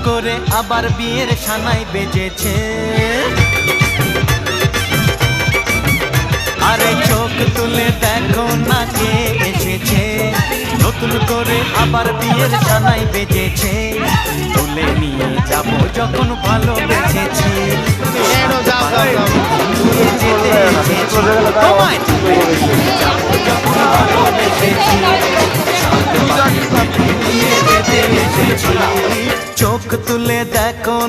করে আবার বিয়ের সানাই বেজেছে। আরে চোখ তুলে দেখো না কে এসেছে, নতুন করে আবার বিয়ের সানাই বেজেছে। তুলে নিয়ে যাব যখন ভালোবেসেছি, তোমায় তুলে নিয়ে যাব যখন ভালোবেসেছি। চোখ তুলে দেখো